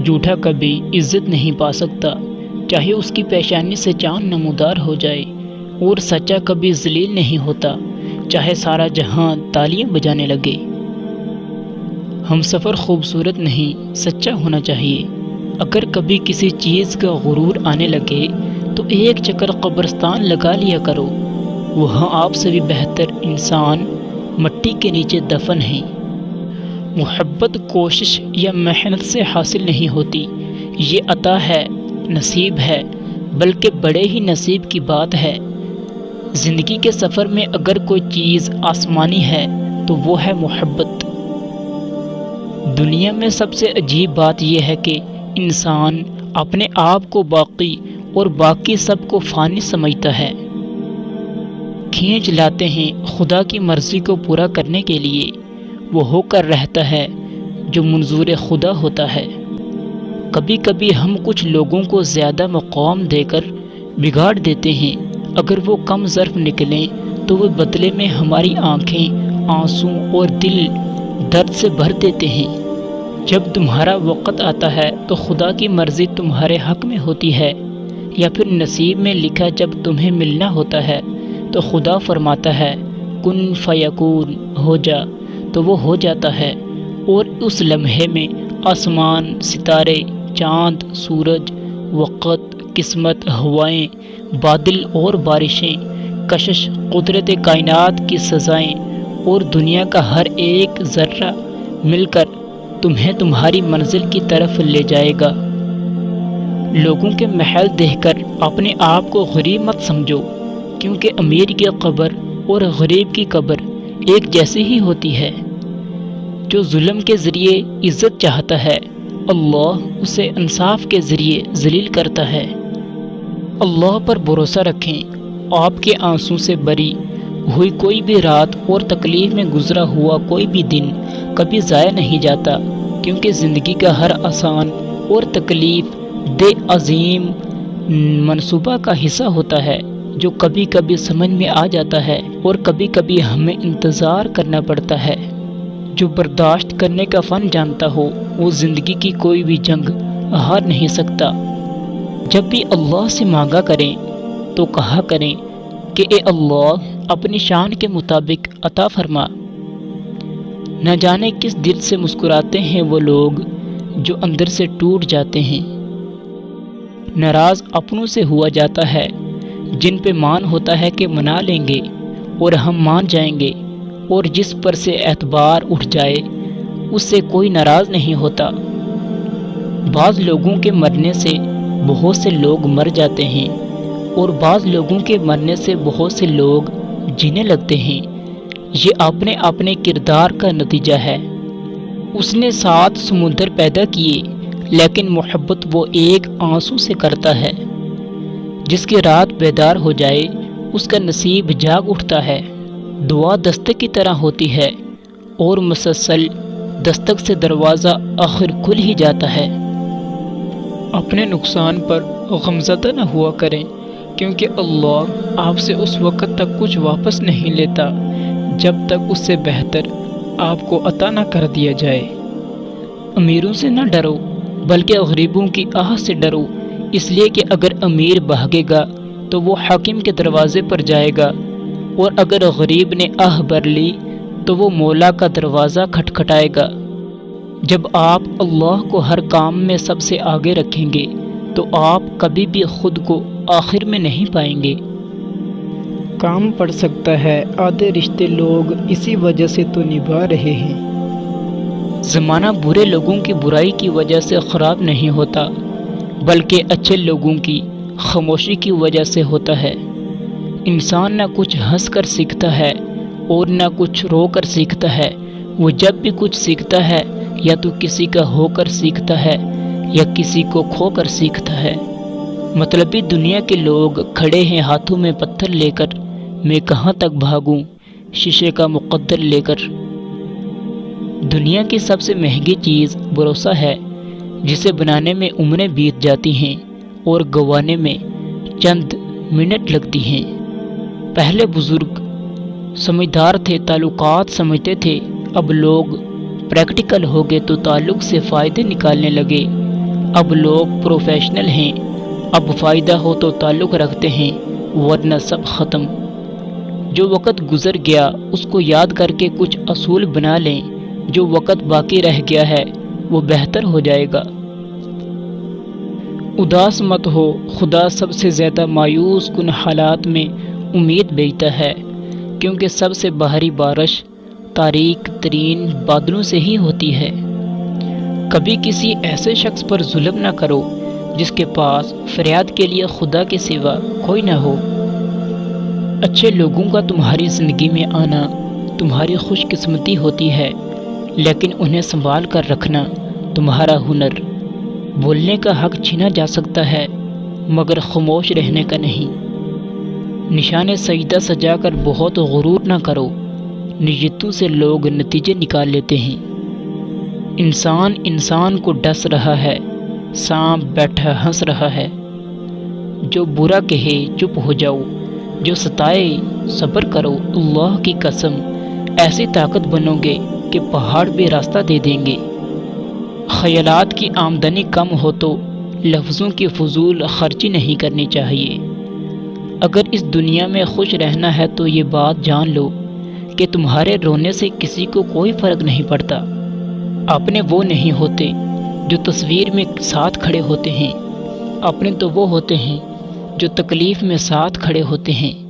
جھوٹا کبھی عزت نہیں پا سکتا، چاہے اس کی پیشانی سے چاند نمودار ہو جائے، اور سچا کبھی ذلیل نہیں ہوتا، چاہے سارا جہاں تالیاں بجانے لگے۔ ہم سفر خوبصورت نہیں، سچا ہونا چاہیے۔ اگر کبھی کسی چیز کا غرور آنے لگے تو ایک چکر قبرستان لگا لیا کرو، وہاں آپ سے بھی بہتر انسان مٹی کے نیچے دفن ہیں۔ محبت کوشش یا محنت سے حاصل نہیں ہوتی، یہ عطا ہے، نصیب ہے، بلکہ بڑے ہی نصیب کی بات ہے۔ زندگی کے سفر میں اگر کوئی چیز آسمانی ہے تو وہ ہے محبت۔ دنیا میں سب سے عجیب بات یہ ہے کہ انسان اپنے آپ کو باقی اور باقی سب کو فانی سمجھتا ہے۔ کھینچ لاتے ہیں خدا کی مرضی کو پورا کرنے کے لیے، وہ ہو کر رہتا ہے جو منظور خدا ہوتا ہے۔ کبھی کبھی ہم کچھ لوگوں کو زیادہ مقام دے کر بگاڑ دیتے ہیں، اگر وہ کم ظرف نکلیں تو وہ بدلے میں ہماری آنکھیں آنسوں اور دل درد سے بھر دیتے ہیں۔ جب تمہارا وقت آتا ہے تو خدا کی مرضی تمہارے حق میں ہوتی ہے، یا پھر نصیب میں لکھا جب تمہیں ملنا ہوتا ہے تو خدا فرماتا ہے کن فیکون، ہو جا، تو وہ ہو جاتا ہے، اور اس لمحے میں آسمان، ستارے، چاند، سورج، وقت، قسمت، ہوائیں، بادل اور بارشیں، کشش، قدرت کائنات کی سزائیں اور دنیا کا ہر ایک ذرہ مل کر تمہیں تمہاری منزل کی طرف لے جائے گا۔ لوگوں کے محل دیکھ کر اپنے آپ کو غریب مت سمجھو، کیونکہ امیر کی قبر اور غریب کی قبر ایک جیسی ہی ہوتی ہے۔ جو ظلم کے ذریعے عزت چاہتا ہے، اللہ اسے انصاف کے ذریعے ذلیل کرتا ہے۔ اللہ پر بھروسہ رکھیں، آپ کے آنسوں سے بری ہوئی کوئی بھی رات اور تکلیف میں گزرا ہوا کوئی بھی دن کبھی ضائع نہیں جاتا، کیونکہ زندگی کا ہر آسان اور تکلیف دہ عظیم منصوبہ کا حصہ ہوتا ہے، جو کبھی کبھی سمجھ میں آ جاتا ہے اور کبھی کبھی ہمیں انتظار کرنا پڑتا ہے۔ جو برداشت کرنے کا فن جانتا ہو وہ زندگی کی کوئی بھی جنگ ہار نہیں سکتا۔ جب بھی اللہ سے مانگا کریں تو کہا کریں کہ اے اللہ اپنی شان کے مطابق عطا فرما۔ نہ جانے کس دل سے مسکراتے ہیں وہ لوگ جو اندر سے ٹوٹ جاتے ہیں۔ ناراض اپنوں سے ہوا جاتا ہے جن پہ مان ہوتا ہے کہ منا لیں گے اور ہم مان جائیں گے، اور جس پر سے اعتبار اٹھ جائے اس سے کوئی ناراض نہیں ہوتا۔ بعض لوگوں کے مرنے سے بہت سے لوگ مر جاتے ہیں، اور بعض لوگوں کے مرنے سے بہت سے لوگ جینے لگتے ہیں۔ یہ اپنے اپنے کردار کا نتیجہ ہے۔ اس نے 7 سمندر پیدا کیے، لیکن محبت وہ ایک آنسو سے کرتا ہے۔ جس کی رات بیدار ہو جائے اس کا نصیب جاگ اٹھتا ہے۔ دعا دستک کی طرح ہوتی ہے، اور مسلسل دستک سے دروازہ آخر کھل ہی جاتا ہے۔ اپنے نقصان پر غمزدہ نہ ہوا کریں، کیونکہ اللہ آپ سے اس وقت تک کچھ واپس نہیں لیتا جب تک اس سے بہتر آپ کو عطا نہ کر دیا جائے۔ امیروں سے نہ ڈرو بلکہ غریبوں کی آہ سے ڈرو، اس لیے کہ اگر امیر بھاگے گا تو وہ حاکم کے دروازے پر جائے گا، اور اگر غریب نے آہ بھر لی تو وہ مولا کا دروازہ کھٹکھٹائے گا۔ جب آپ اللہ کو ہر کام میں سب سے آگے رکھیں گے تو آپ کبھی بھی خود کو آخر میں نہیں پائیں گے۔ کام پڑ سکتا ہے آدھے رشتے لوگ اسی وجہ سے تو نبھا رہے ہیں۔ زمانہ برے لوگوں کی برائی کی وجہ سے خراب نہیں ہوتا، بلکہ اچھے لوگوں کی خاموشی کی وجہ سے ہوتا ہے۔ انسان نہ کچھ ہنس کر سیکھتا ہے اور نہ کچھ رو کر سیکھتا ہے، وہ جب بھی کچھ سیکھتا ہے یا تو کسی کا ہو کر سیکھتا ہے یا کسی کو کھو کر سیکھتا ہے۔ مطلبی دنیا کے لوگ کھڑے ہیں ہاتھوں میں پتھر لے کر، میں کہاں تک بھاگوں شیشے کا مقدر لے کر۔ دنیا کی سب سے مہنگی چیز بھروسہ ہے، جسے بنانے میں عمریں بیت جاتی ہیں اور گنوانے میں چند منٹ لگتی ہیں۔ پہلے بزرگ سمجھدار تھے، تعلقات سمجھتے تھے، اب لوگ پریکٹیکل ہو گئے تو تعلق سے فائدے نکالنے لگے۔ اب لوگ پروفیشنل ہیں، اب فائدہ ہو تو تعلق رکھتے ہیں، ورنہ سب ختم۔ جو وقت گزر گیا اس کو یاد کر کے کچھ اصول بنا لیں، جو وقت باقی رہ گیا ہے وہ بہتر ہو جائے گا۔ اداس مت ہو، خدا سب سے زیادہ مایوس کن حالات میں امید بیچتا ہے، کیونکہ سب سے باہری بارش تاریک ترین بادلوں سے ہی ہوتی ہے۔ کبھی کسی ایسے شخص پر ظلم نہ کرو جس کے پاس فریاد کے لیے خدا کے سوا کوئی نہ ہو۔ اچھے لوگوں کا تمہاری زندگی میں آنا تمہاری خوش قسمتی ہوتی ہے، لیکن انہیں سنبھال کر رکھنا تمہارا ہنر۔ بولنے کا حق چھینا جا سکتا ہے مگر خاموش رہنے کا نہیں۔ نشان سجدہ سجا کر بہت غرور نہ کرو، نیتوں سے لوگ نتیجے نکال لیتے ہیں۔ انسان کو ڈس رہا ہے، سانپ بیٹھا ہنس رہا ہے۔ جو برا کہے چپ ہو جاؤ، جو ستائے صبر کرو۔ اللہ کی قسم ایسی طاقت بنو گے کہ پہاڑ بھی راستہ دے دیں گے۔ خیالات کی آمدنی کم ہو تو لفظوں کی فضول خرچی نہیں کرنی چاہیے۔ اگر اس دنیا میں خوش رہنا ہے تو یہ بات جان لو کہ تمہارے رونے سے کسی کو کوئی فرق نہیں پڑتا۔ اپنے وہ نہیں ہوتے جو تصویر میں ساتھ کھڑے ہوتے ہیں، اپنے تو وہ ہوتے ہیں جو تکلیف میں ساتھ کھڑے ہوتے ہیں۔